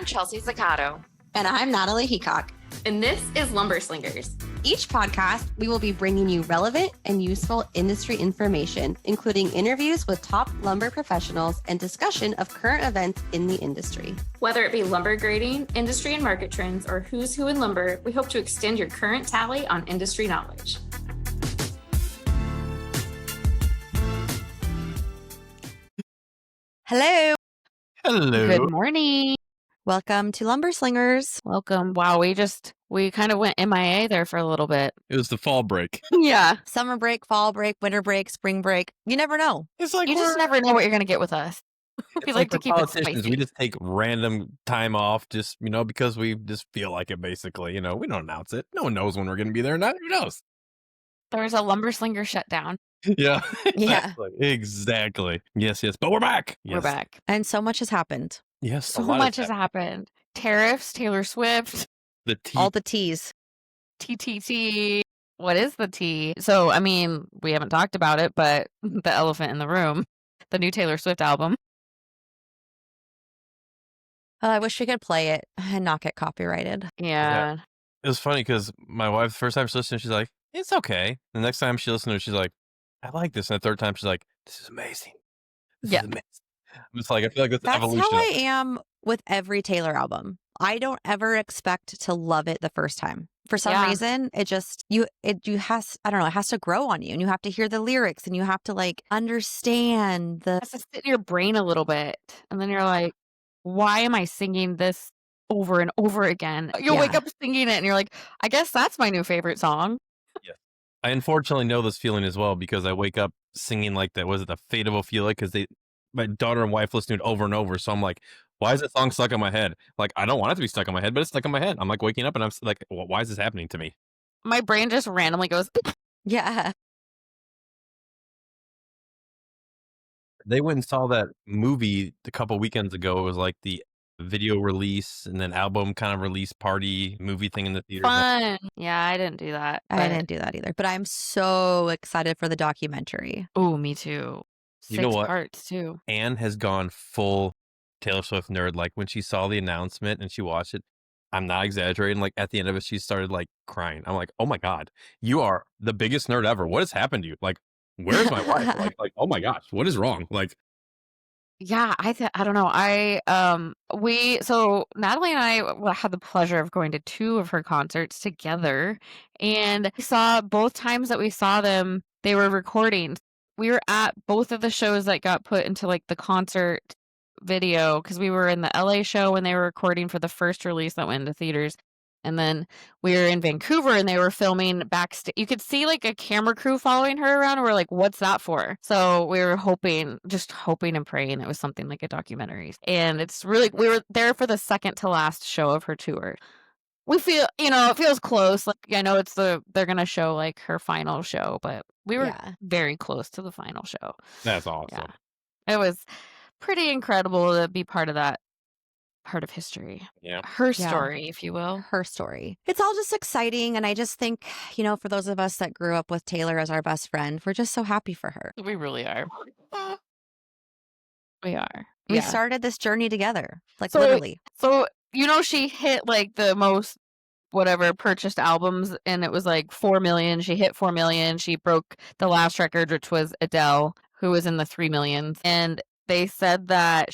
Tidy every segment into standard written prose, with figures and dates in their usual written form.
Chelsea Zaccato. And I'm Natalie Heacock. And this is Lumber Slingers. Each podcast, we will be bringing you relevant and useful industry information, including interviews with top lumber professionals and discussion of current events in the industry. Whether it be lumber grading, industry and market trends, or who's who in lumber, we hope to extend your current tally on industry knowledge. Hello. Hello. Good morning. Welcome to Lumber Slingers. Welcome. Wow, we kind of went MIA there for a little bit. It was the fall break. Yeah. Summer break, fall break, winter break, spring break. You never know. It's like You just never know what you're going to get with us. We like to keep it spicy. We just take random time off just, because we just feel like it basically. We don't announce it. No one knows when we're going to be there. Who knows? There's a lumber slinger shutdown. Yeah. Yeah. Exactly. Yes. But we're back. Yes. We're back. And so much has happened. Yes. So much has happened. Tariffs, Taylor Swift. The T. All the T's. TTT. What is the T? So, we haven't talked about it, but the elephant in the room, the new Taylor Swift album. I wish we could play it and not get copyrighted. Yeah. It was funny because my wife, the first time she listened, she's like, it's okay. The next time she listened to it, she's like, I like this. And the third time, she's like, this is amazing. This is amazing. I'm just like, I feel like that's evolution. That's how I am with every Taylor album. I don't ever expect to love it the first time. For some reason, it just, it has to grow on you, and you have to hear the lyrics, and you have to understand It has to sit in your brain a little bit. And then you're like, why am I singing this over and over again? You'll wake up singing it and you're like, I guess that's my new favorite song. Yeah. I unfortunately know this feeling as well because I wake up singing like that. Was it the Fate of Ophelia? Because my daughter and wife listen to it over and over. So I'm like, why is that song stuck in my head? Like, I don't want it to be stuck in my head, but it's stuck in my head. I'm like waking up and I'm like, why is this happening to me? My brain just randomly goes, yeah. They went and saw that movie a couple weekends ago. It was like the video release and then album kind of release party movie thing in the theater. Fun. Yeah, I didn't do that. I didn't do that either. But I'm so excited for the documentary. Oh, me too. You know 6 what? parts too. Anne has gone full Taylor Swift nerd. Like when she saw the announcement and she watched it, I'm not exaggerating. Like at the end of it, she started crying. I'm like, oh my God, you are the biggest nerd ever. What has happened to you? Like, where's my wife? like, oh my gosh, what is wrong? Like, Yeah, I don't know. So Natalie and I had the pleasure of going to 2 of her concerts together, and we saw both times that we saw them, they were recording. We were at both of the shows that got put into the concert video because we were in the LA show when they were recording for the first release that went into theaters. And then we were in Vancouver and they were filming backstage. You could see a camera crew following her around. And we're like, what's that for? So we were just hoping and praying it was something like a documentary. And it's really, we were there for the second to last show of her tour. We feel, it feels close. I know they're going to show her final show, but we were very close to the final show. that's awesome. Yeah. It was pretty incredible to be part of that. Part of history. Yeah. Her story, if you will. Her story. It's all just exciting. And I just think, for those of us that grew up with Taylor as our best friend, we're just so happy for her. We really are. We are. We started this journey together, So- literally. So, she hit the most purchased albums, and it was 4 million. She hit 4 million. She broke the last record, which was Adele, who was in the 3 millions. And they said that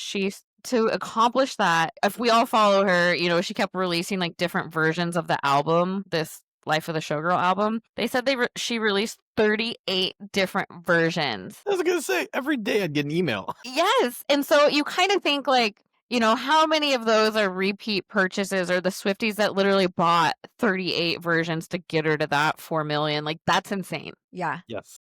to accomplish that, if we all follow her, she kept releasing different versions of the album, this Life of the Showgirl album. They said she released 38 different versions. I was going to say, every day I'd get an email. Yes. And so you kind of think how many of those are repeat purchases, or the Swifties that literally bought 38 versions to get her to that 4 million? That's insane. Yeah. Yes.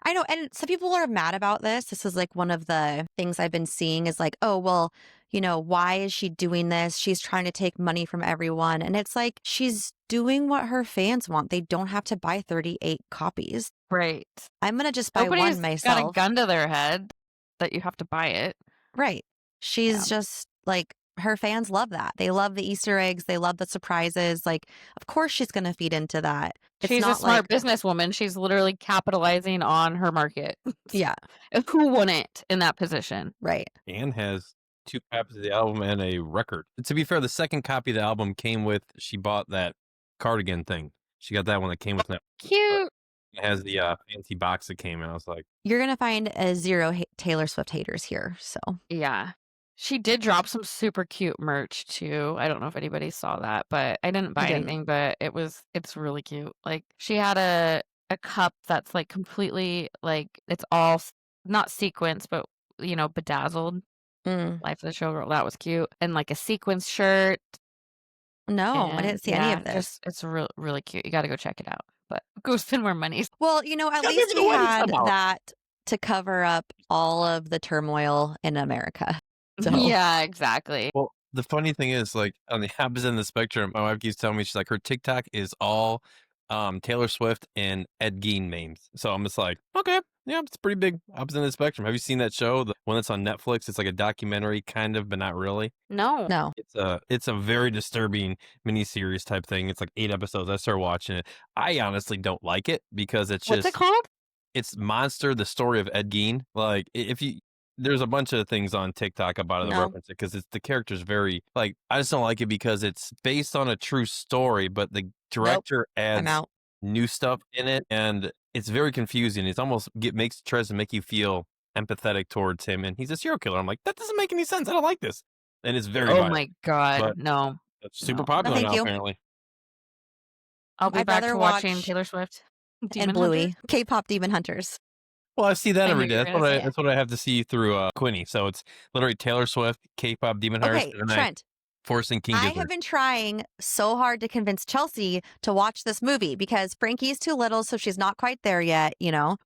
I know. And some people are mad about this. This is one of the things I've been seeing is oh, well, why is she doing this? She's trying to take money from everyone. And it's she's doing what her fans want. They don't have to buy 38 copies. Right. I'm going to just buy Nobody's one myself. got a gun to their head that you have to buy it. Right. She's just her fans love that. They love the Easter eggs. They love the surprises. Of course she's going to feed into that. She's a smart businesswoman. She's literally capitalizing on her market. Yeah. Who wouldn't in that position? Right. Anne has 2 copies of the album and a record. To be fair, the second copy of the album came with, she bought that cardigan thing. She got that one that came with that. Cute. It has the fancy box that came in. I was like, You're going to find zero Taylor Swift haters here. So Yeah. She did drop some super cute merch too. I don't know if anybody saw that, but I didn't buy didn't. anything, but it's really cute. Like she had a cup that's like completely like it's all not sequins, but bedazzled. Mm. Life of the Showgirl, that was cute. And like a sequins shirt. No, I And didn't see any of this. just it's really cute. You got to go check it out. But go spend more money. Well, at Yeah, least give we it away had somehow. that to cover up all of the turmoil in America. So Yeah, exactly. Well, the funny thing is, like, on the opposite end of the spectrum, my wife keeps telling me, she's like, her TikTok is all Taylor Swift and Ed Gein memes. So I'm just like, okay, yeah, it's pretty big opposite end of the spectrum. Have you seen that show, the one that's on Netflix? It's like a documentary, kind of, but not really. No. no. It's a very disturbing miniseries type thing. It's like 8 episodes. I started watching it. I honestly don't like it because it's What's just it called? it's Monster, the story of Ed Gein. Like, if you there's a bunch of things on TikTok about it that No. reference it because the character's very like, I just don't like it because it's based on a true story, but the director I'm adds out. new stuff in it, and it's very confusing. It's almost tries to make you feel empathetic towards him, and he's a serial killer. I'm like, that doesn't make any sense. I don't like this, and it's very Oh violent. my god, But no. it's super No. popular thank now, you. apparently. I'll be I'd back rather to watching watch Taylor Swift Demon and Hunter. Bluey, K-pop Demon Hunters. Well, I see that I every knew day. you were That's gonna what say it. that's what I have to see through Quinny. So it's literally Taylor Swift, K-pop Demon Hunters, Okay, and then Trent. Forcing King I Gizzard. have been trying so hard to convince Chelsea to watch this movie because Frankie's too little, so she's not quite there yet,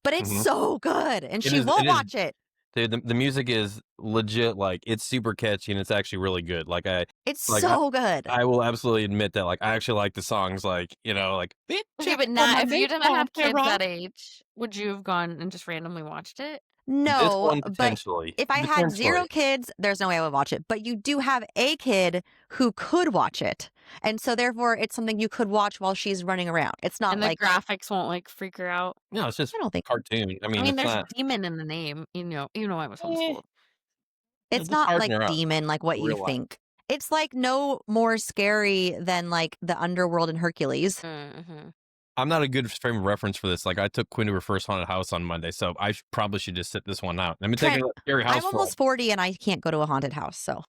but it's Mhm. so good, and It she is- won't it is- watch it. Dude, the music is legit. Like, it's super catchy and it's actually really good. Like, It's Like, so good. I will absolutely admit that. Like, I actually like the songs. Like, like. Okay, but if you didn't have kids that age, would you have gone and just randomly watched it? This No, one but potentially. if I had zero Potentially. kids, there's no way I would watch it. But you do have a kid who could watch it. And so therefore it's something you could watch while she's running around. It's not And the like graphics won't like freak her out. No, it's just I don't think cartoon. I mean, it's there's not. demon in the name. You know I was Eh, homeschooled. it's just not harden like her up. demon like what you Real life. think. It's like no more scary than like the underworld in Hercules. Mm-hmm. I'm not a good frame of reference for this. Like, I took Quinn to her first haunted house on Monday, so I probably should just sit this one out. I've been taking Trent, a scary house I'm for almost 40 and I can't go to a haunted house. So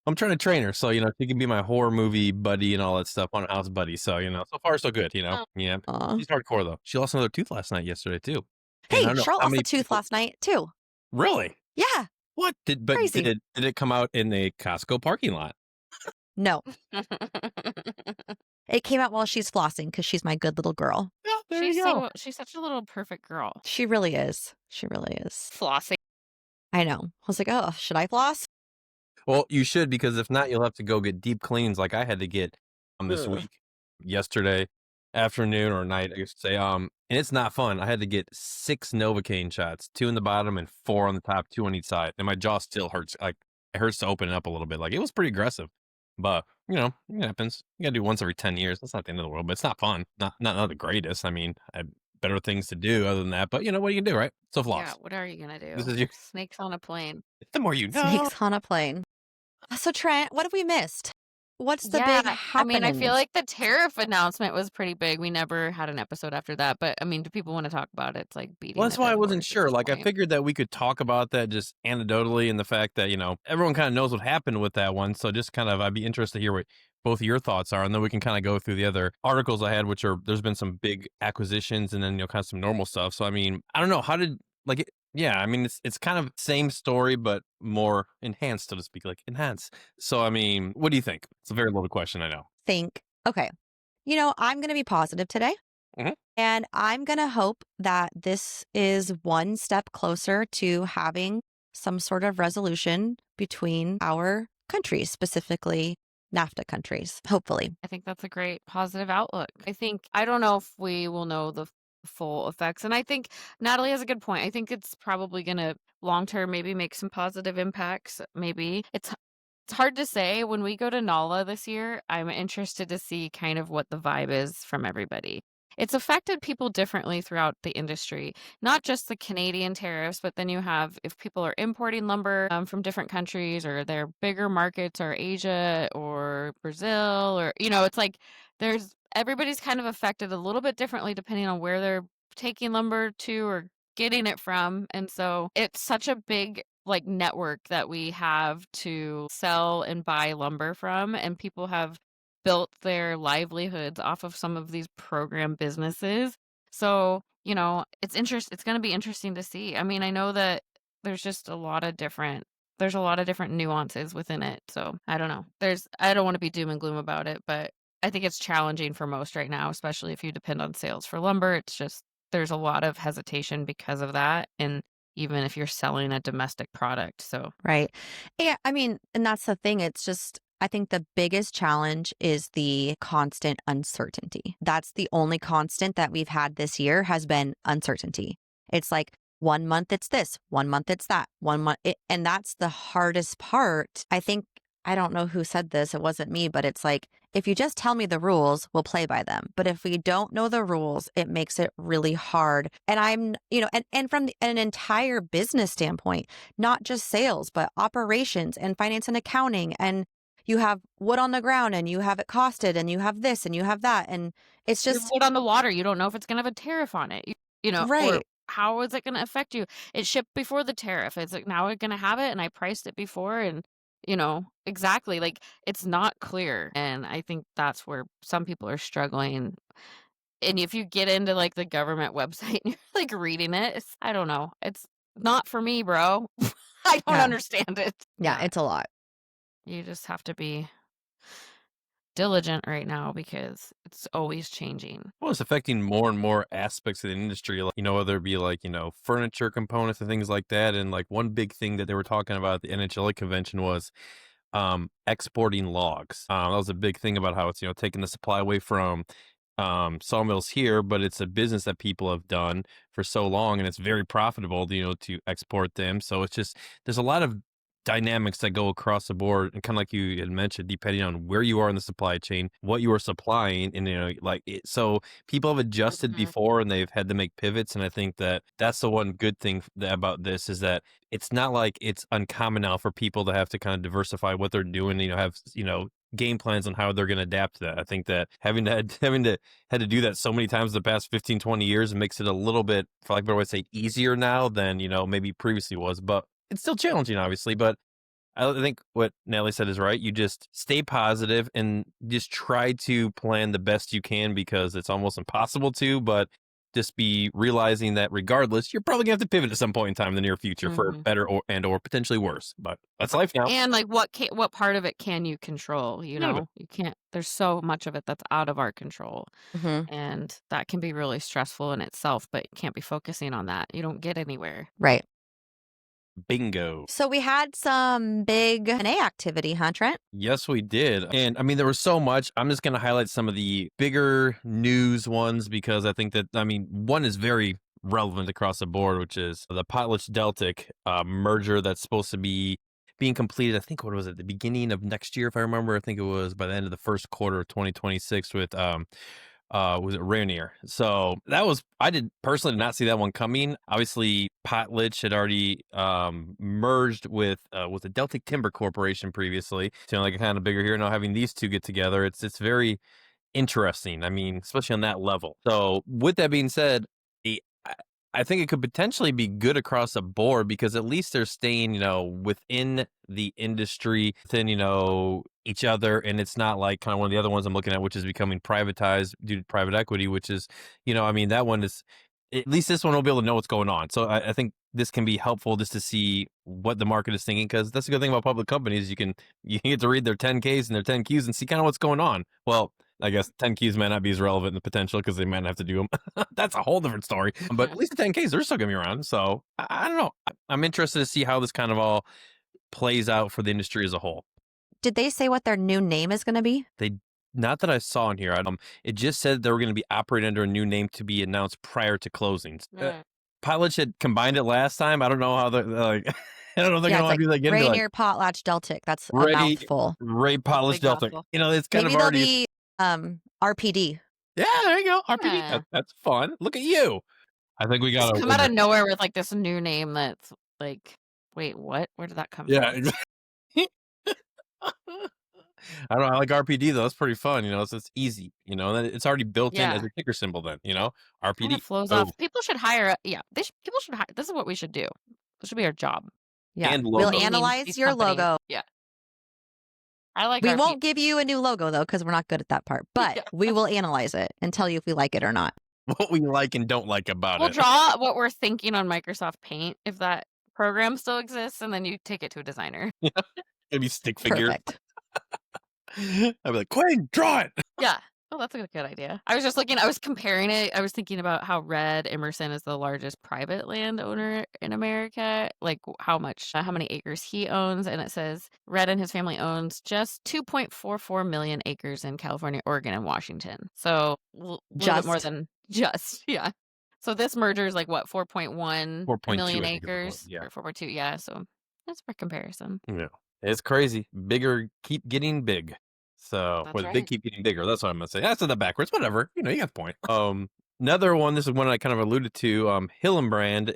I'm trying to train her, so she can be my horror movie buddy and all that stuff, haunted house buddy. So so far so good. Oh. Yeah, Aw. she's hardcore though. She lost another tooth last night, yesterday too. And I Hey, don't know Charlotte how lost many a tooth people- last night too. Really? Yeah. What did Crazy. did it come out in a Costco parking lot? No. It came out while she's flossing because she's my good little girl. Yeah, there you go. She's such a little perfect girl. She really is. She really is. Flossing. I know. I was like, oh, should I floss? Well, you should, because if not, you'll have to go get deep cleans like I had to get this Ugh. week, yesterday afternoon or night, I used to say. And it's not fun. I had to get 6 Novocaine shots, 2 in the bottom and 4 on the top, 2 on each side, and my jaw still hurts. Like, it hurts to open it up a little bit. Like, it was pretty aggressive, but it happens. You gotta do once every 10 years. That's not the end of the world, but it's not fun. Not the greatest. I mean, I have better things to do other than that. But what are you gonna do, right? So floss. Yeah, what are you gonna do? This is your Snakes on a plane. the more you know. Snakes on a plane. So Trent, what have we missed? What's the big happening? I feel like the tariff announcement was pretty big. We never had an episode after that, but do people want to talk about it? It's like beating. Well, that's the why I dead wasn't horse at sure. this Like, I point. figured that we could talk about that just anecdotally, and the fact that, everyone kind of knows what happened with that one. So just kind of, I'd be interested to hear what both of your thoughts are. And then we can kind of go through the other articles I had, which there's been some big acquisitions and then, kind of some normal stuff. So, I mean, I don't know. How did, yeah, I mean, it's kind of same story, but more enhanced, so to speak, like enhanced. So, I mean, what do you think? It's a very loaded question, I know. Okay. I'm going to be positive today. Mhm. And I'm going to hope that this is one step closer to having some sort of resolution between our countries, specifically NAFTA countries, hopefully. I think that's a great positive outlook. I don't know if we will know the full effects. And I think Natalie has a good point. I think it's probably going to long term maybe make some positive impacts. Maybe it's hard to say. When we go to NALA this year, I'm interested to see kind of what the vibe is from everybody. it's affected people differently throughout the industry, not just the Canadian tariffs, but then you have if people are importing lumber from different countries or their bigger markets are Asia or Brazil or, it's like everybody's kind of affected a little bit differently depending on where they're taking lumber to or getting it from. And so it's such a big network that we have to sell and buy lumber from, and people have built their livelihoods off of some of these program businesses. So, it's going to be interesting to see. I mean, I know that there's just a lot of different nuances within it. So I don't know. I don't want to be doom and gloom about it, but I think it's challenging for most right now, especially if you depend on sales for lumber. It's just, there's a lot of hesitation because of that. And even if you're selling a domestic product. So, Right. Yeah. I mean, and that's the thing. It's just, I think the biggest challenge is the constant uncertainty. That's the only constant that we've had this year has been uncertainty. It's like 1 month it's this, 1 month it's that, 1 month. And that's the hardest part. I think, I don't know who said this. It wasn't me, but it's like, if you just tell me the rules, we'll play by them. But if we don't know the rules, it makes it really hard. And I'm, and from an entire business standpoint, not just sales, but operations and finance and accounting. And you have wood on the ground and you have it costed and you have this and you have that. And it's your just wood on the water. You don't know if it's going to have a tariff on it, or right. how is it going to affect you? It shipped before the tariff. It's like, now we're going to have it and I priced it before and, exactly. Like, it's not clear. And I think that's where some people are struggling. And if you get into the government website and you're reading it, I don't know. It's not for me, bro. I don't Yeah. understand it. Yeah, it's a lot. You just have to be diligent right now because it's always changing. Well, it's affecting more and more aspects of the industry, whether it be furniture components and things like that. And one big thing that they were talking about at the NHLA convention was exporting logs. That was a big thing about how it's, taking the supply away from sawmills here, but it's a business that people have done for so long and it's very profitable, to export them. So it's just, there's a lot of dynamics that go across the board, and kind of like you had mentioned, depending on where you are in the supply chain, what you are supplying, and so people have adjusted before and they've had to make pivots. And I think that that's the one good thing about this is that it's not like it's uncommon now for people to have to kind of diversify what they're doing, have game plans on how they're going to adapt to that. I think that having to had to do that so many times the past 15, 20 years makes it a little bit, for lack of a better way to say, easier now than, maybe previously was. But it's still challenging, obviously. But I think what Natalie said is right. You just stay positive and just try to plan the best you can, because it's almost impossible to, but just be realizing that regardless, you're probably gonna have to pivot at some point in time in the near future for better or potentially worse. But that's life now. And what part of it can you control? You can't. There's so much of it that's out of our control, and that can be really stressful in itself. But you can't be focusing on that. You don't get anywhere. Right. Bingo. So we had some big M&A activity, huh, Trent? Yes, we did. And I mean, there was so much. I'm just going to highlight some of the bigger news ones because I think that, one is very relevant across the board, which is the Potlatch-Deltic merger that's supposed to be being completed. I think, what was it, the beginning of next year, if I remember. I think it was by the end of the first quarter of 2026 with was it Rayonier? So I did personally not see that one coming. Obviously, Potlatch had already merged with the Deltic Timber Corporation previously. So like kind of bigger here. Now having these two get together, it's very interesting. Especially on that level. So with that being said, I think it could potentially be good across the board because at least they're staying, within the industry, within, each other. And it's not like kind of one of the other ones I'm looking at, which is becoming privatized due to private equity, which is, that one is, at least this one will be able to know what's going on. So I think this can be helpful just to see what the market is thinking, because that's a good thing about public companies. You can get to read their 10Ks and their 10Qs and see kind of what's going on. Well, I guess 10Qs might not be as relevant in the potential because they might not have to do them. That's a whole different story. But at least the 10Ks, they're still going to be around. So I don't know. I'm interested to see how this kind of all plays out for the industry as a whole. Did they say what their new name is going to be? Not that I saw in here. It just said they were going to be operating under a new name to be announced prior to closings. Potlatch had combined it last time. I don't know how they're like. I don't know if they're going to do that again. Rayonier, Potlatch-Deltic. That's a mouthful. Ray Potlatch-Deltic. It's kind Maybe of already. They'll be RPD. Yeah, there you go. RPD. Yeah. That's fun. Look at you. I think we Just got a come out of winner. nowhere with like this new name that's like, wait, what? Where did that come Yeah, from? exactly. I don't know. I like RPD though. It's pretty fun. It's easy. And then it's already built in as Yeah. a ticker symbol. Then Kind RPD. of flows Oh, off. People should hire. Yeah, people should hire. This is what we should do. This should be our job. Yeah. and We'll logo. Naming analyze these your companies. logo. Yeah. I like We our won't give you a new logo though, because we're not good at that part. But Yeah. we will analyze it and tell you if we like it or not. What we like and don't like about We'll it. draw what we're thinking on Microsoft Paint if that program still exists, and then you take it to a designer. Maybe stick figure. Perfect. I'd be like, Quinn, draw it. Yeah. Oh, that's a good idea. I was just looking, I was comparing it. I was thinking about how Red Emerson is the largest private landowner in America, like how many acres he owns. And it says Red and his family owns just 2.44 million acres in California, Oregon, and Washington. So a little bit more Just. than just, yeah. So this merger is like what, 4.1 4.2 million I think is what it was, acres? yeah. Or 4.2, yeah. So that's for comparison. Yeah. It's crazy. Bigger keep getting big. So, That's or the right. big keep getting bigger. That's what I'm gonna say. That's the backwards. Whatever. You got the point. Another one. This is one I kind of alluded to. Hillenbrand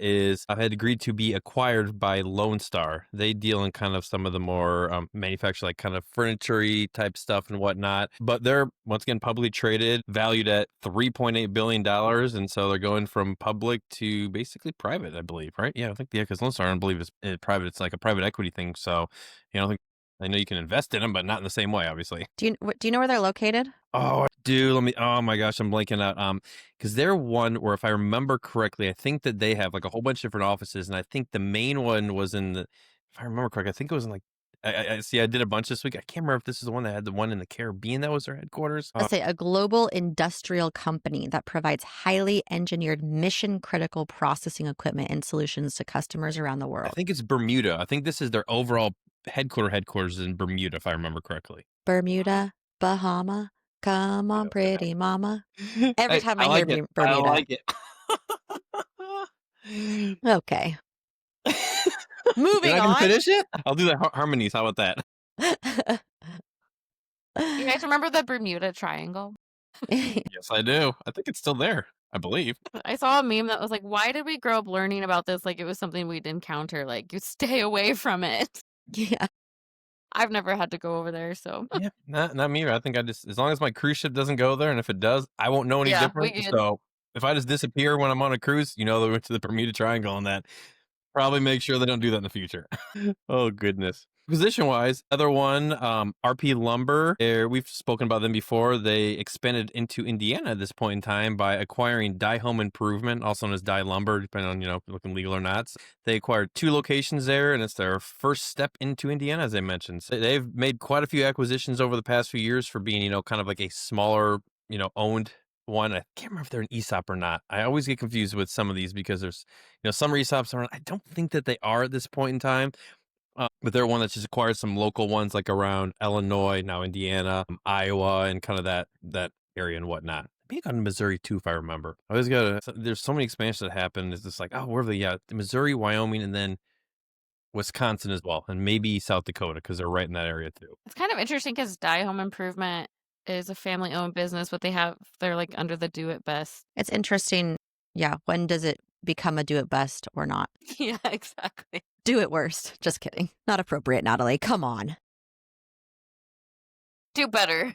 had agreed to be acquired by Lone Star. They deal in kind of some of the more manufacture like kind of furniture-y type stuff and whatnot. But they're once again publicly traded, valued at $3.8 billion, and so they're going from public to basically private, I believe. Right? Yeah, I think because Lone Star, I don't believe is private. It's like a private equity thing. So, I think. I know you can invest in them, but not in the same way, obviously. Do you know where they're located? Oh, dude, oh my gosh, I'm blanking out. Because they're one where, if I remember correctly, I think that they have like a whole bunch of different offices, and I think the main one was if I remember correctly, I think it was in like, I see, I did a bunch this week. I can't remember if this is the one that had the one in the Caribbean that was their headquarters. Let's say a global industrial company that provides highly engineered mission critical processing equipment and solutions to customers around the I world. think it's Bermuda. I think this is their overall headquarters in Bermuda, if I remember correctly. Bermuda, Bahama, come on, pretty mama. Every time I like hear it. Bermuda. I like it. Okay. You're Moving not gonna on. finish it? I'll do the harmonies. How about that? You guys remember the Bermuda Triangle? Yes, I do. I think it's still there. I believe. I saw a meme that was like, why did we grow up learning about this like it was something we'd encounter? Like, you stay away from it. Yeah. I've never had to go over there, so. Yeah, not me. I think as long as my cruise ship doesn't go there, and if it does, I won't know any Yeah, different. we good. So if I just disappear when I'm on a cruise, they went to the Bermuda Triangle and that. Probably make sure they don't do that in the future. Oh, goodness. Position-wise, other one, RP Lumber. We've spoken about them before. They expanded into Indiana at this point in time by acquiring Die Home Improvement, also known as Die Lumber, depending on, looking legal or not. They acquired 2 locations there, and it's their first step into Indiana, as I mentioned. So they've made quite a few acquisitions over the past few years for being, kind of like a smaller, owned one. I can't remember if they're an ESOP or not. I always get confused with some of these because there's, some ESOPs aren't. I don't think that they are at this point in time. But they're one that's just acquired some local ones like around Illinois, now Indiana, Iowa, and kind of that area and whatnot. Maybe on Missouri too, if I remember. I always there's so many expansions that happen. It's just like, oh, where are they? Yeah, Missouri, Wyoming, and then Wisconsin as well, and maybe South Dakota because they're right in that area too. It's kind of interesting because Die Home Improvement is a family-owned business, but they're like under the Do It Best. It's interesting. Yeah. When does it become a do it best or not? Yeah, exactly. Do it worst. Just kidding. Not appropriate, Natalie. Come on. Do better.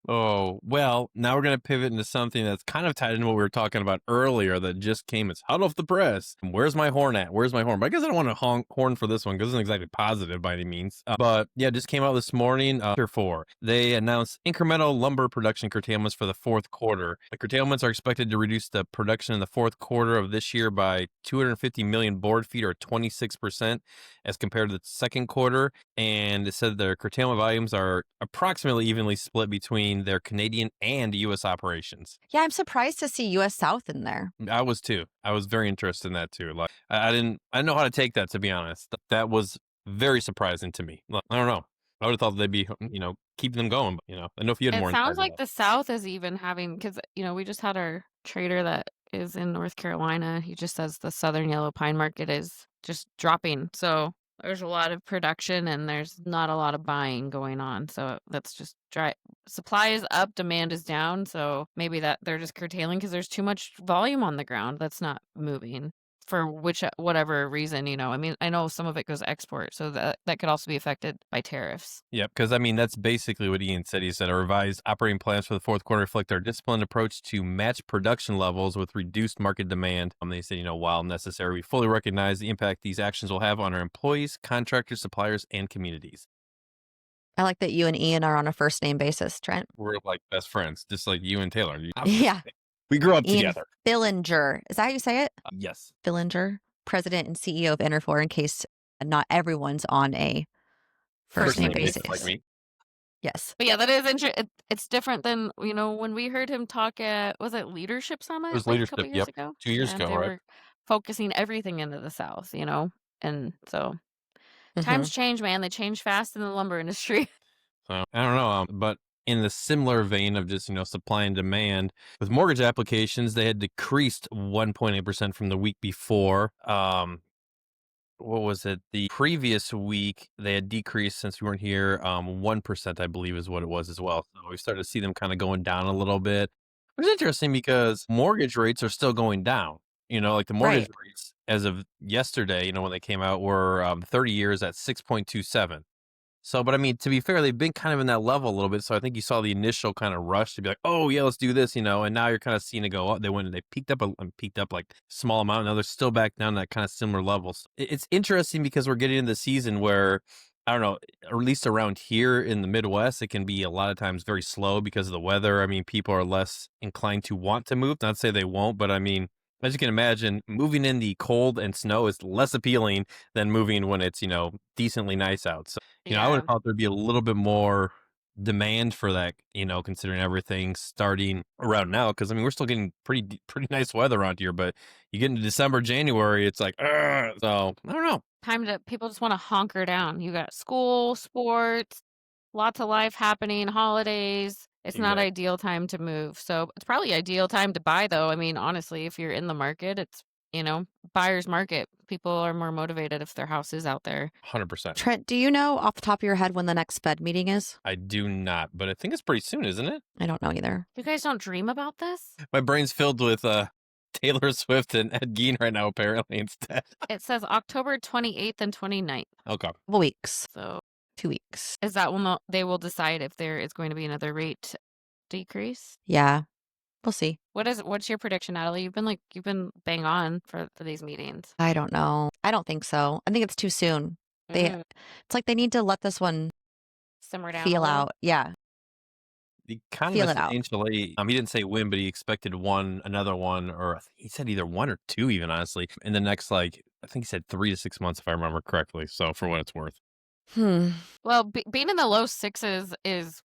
Oh, well, now we're going to pivot into something that's kind of tied into what we were talking about earlier that just came. It's hot off the press. Where's my horn at? Where's my horn? But I guess I don't want to horn for this one because it isn't exactly positive by any means. But yeah, it just came out this morning. Interfor. They announced incremental lumber production curtailments for the 4th quarter. The curtailments are expected to reduce the production in the 4th quarter of this year by 250 million board feet or 26% as compared to the 2nd quarter. And it said their curtailment volumes are approximately evenly split between their Canadian and U.S. operations. Yeah, I'm surprised to see U.S. South in there. I was too. I was very interested in that too. Like I didn't know how to take that, to be honest. That was very surprising to me. I don't know. I would have thought they'd be, keeping them going. But, I know if you had more. It sounds like the South is even having, because, we just had our trader that is in North Carolina. He just says the Southern Yellow Pine market is just dropping. So There's a lot of production and there's not a lot of buying going on. So that's just dry. Supply is up, demand is down. So maybe that they're just curtailing because there's too much volume on the ground that's not moving for whatever reason, I mean, I know some of it goes export, so that could also be affected by tariffs. Yep, because I mean that's basically what Ian said. He said our revised operating plans for the fourth quarter reflect our disciplined approach to match production levels with reduced market demand. They said, while necessary, we fully recognize the impact these actions will have on our employees, contractors, suppliers, and communities. I like that you and Ian are on a first name basis, Trent. We're like best friends, just like you and Taylor. Yeah. We grew up Ian together. Fillinger. Is that how you say it? Yes. Fillinger, president and CEO of Interfor, in case not everyone's on a first name basis. Like me. Yes. But yeah, that is interesting. It's different than, when we heard him talk at, was it Leadership Summit? It was like Leadership, a couple years ago? 2 years ago, They right? were focusing everything into the South, and so Mhm. times change, man. They change fast in the lumber industry. So I don't know, but in the similar vein of just, supply and demand, with mortgage applications, they had decreased 1.8% from the week before. What was it? The previous week, they had decreased, since we weren't here, 1%, I believe is what it was as well. So we started to see them kind of going down a little bit. It was interesting because mortgage rates are still going down. Like the mortgage rates as of yesterday, when they came out, were 30 years at 6.27. So, but I mean, to be fair, they've been kind of in that level a little bit. So I think you saw the initial kind of rush to be like, oh yeah, let's do this, and now you're kind of seeing it go up. They peaked up like small amount. Now they're still back down that kind of similar levels. It's interesting because we're getting into the season where, I don't know, or at least around here in the Midwest, it can be a lot of times very slow because of the weather. I mean, people are less inclined to want to move. Not to say they won't, but I mean, as you can imagine, moving in the cold and snow is less appealing than moving when it's, decently nice out. So, I would have thought there'd be a little bit more demand for that, considering everything starting around now. Because I mean, we're still getting pretty nice weather around here, but you get into December, January, it's like, so I don't know. People just want to hunker down. You got school, sports, lots of life happening, holidays. It's not ideal time to move. So it's probably ideal time to buy, though. I mean, honestly, if you're in the market, it's, buyer's market. People are more motivated if their house is out there. 100%. Trent, do you know off the top of your head when the next Fed meeting is? I do not, but I think it's pretty soon, isn't it? I don't know either. You guys don't dream about this? My brain's filled with Taylor Swift and Ed Gein right now, apparently, instead. It says October 28th and 29th. Okay. Couple weeks. So 2 weeks. is that when they will decide if there is going to be another rate decrease? Yeah. We'll see. What's your prediction, Natalie? You've been bang on for these meetings. I don't know. I don't think so. I think it's too soon. It's like they need to let this one simmer down. feel out. Yeah. The Feel it out. essentially, he didn't say when, but he expected another one, or he said either one or two, even honestly, in the next, I think he said 3 to 6 months, if I remember correctly. So for what it's worth. Well, being in the low sixes is,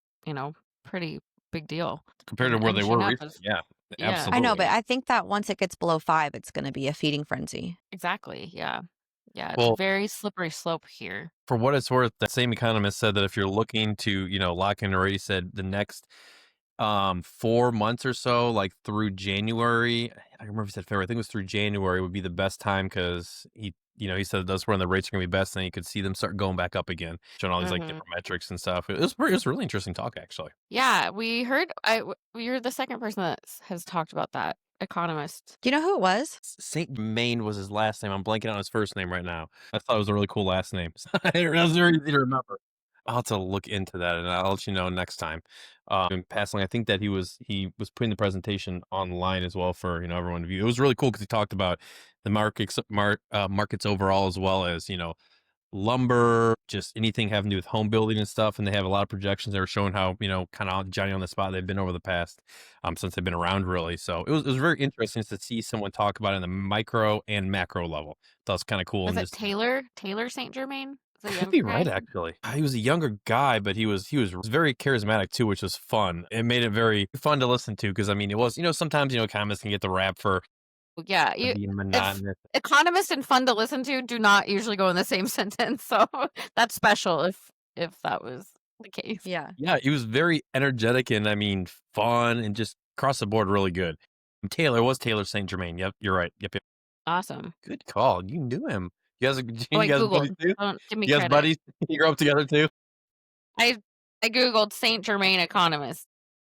pretty big deal Compared to where they were recently. Yeah, absolutely. I know, but I think that once it gets below 5, it's going to be a feeding frenzy. Exactly. Yeah. Yeah. It's Well, a very slippery slope here. For what it's worth, that same economist said that if you're looking to, lock in a rate, he said the next 4 months or so, like through January, I remember he said February, I think it was through January would be the best time because he said that's when the rates are going to be best, and you could see them start going back up again, showing all these like different metrics and stuff. It was really interesting talk, actually. Yeah, we heard. You're the second person that has talked about that economist. Do you know who it was? Saint Germain was his last name. I'm blanking on his first name right now. I thought it was a really cool last name. It was very easy to remember. I'll have to look into that, and I'll let you know next time. Passing, I think that he was putting the presentation online as well for everyone to view. It was really cool because he talked about the markets overall, as well as lumber, just anything having to do with home building and stuff. And they have a lot of projections that were showing how kind of Johnny on the spot they've been over the past since they've been around, really. So it was very interesting to see someone talk about it in the micro and macro level. That was kind of cool. Was it Taylor St. Germain? Could be right, actually. He was a younger guy, but he was very charismatic too, which was fun. It made it very fun to listen to because I mean, it was sometimes economists can get the rap for being monotonous. Economists and fun to listen to do not usually go in the same sentence, so that's special if that was the case. Yeah, he was very energetic and I mean fun and just across the board really good. Taylor St. Germain. Yep, you're right. Yep. Awesome. Good call. You knew him. You guys, Oh, you I guys buddies Googled. too? Don't give me You guys credit. buddies? You grew up together too? I Googled Saint Germain economist.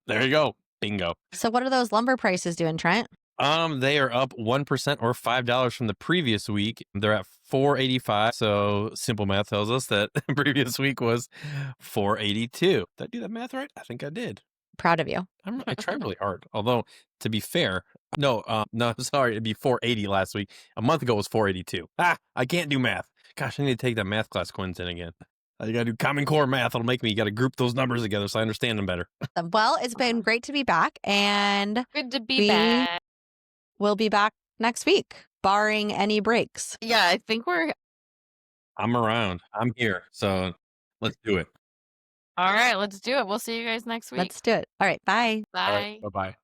There you go. Bingo. So what are those lumber prices doing, Trent? They are up 1% or $5 from the previous week. They're at $4.85. So simple math tells us that previous week was $4.82. Did I do that math right? I think I did. Proud of you. I tried really hard. Although, to be fair, no, sorry, it'd be $4.80 last week. A month ago it was $4.82. I can't do math. Gosh, I need to take that math class Quinn's in again. You gotta do Common Core math. It'll make me, you gotta group those numbers together so I understand them better. Well, it's been great to be back, and Good to be We- back. we'll be back next week, barring any breaks. Yeah, I think we're I'm around. I'm here. So let's do it. all right. Let's do it. We'll see you guys next week. Let's do it. All right. Bye. Bye. Bye-bye.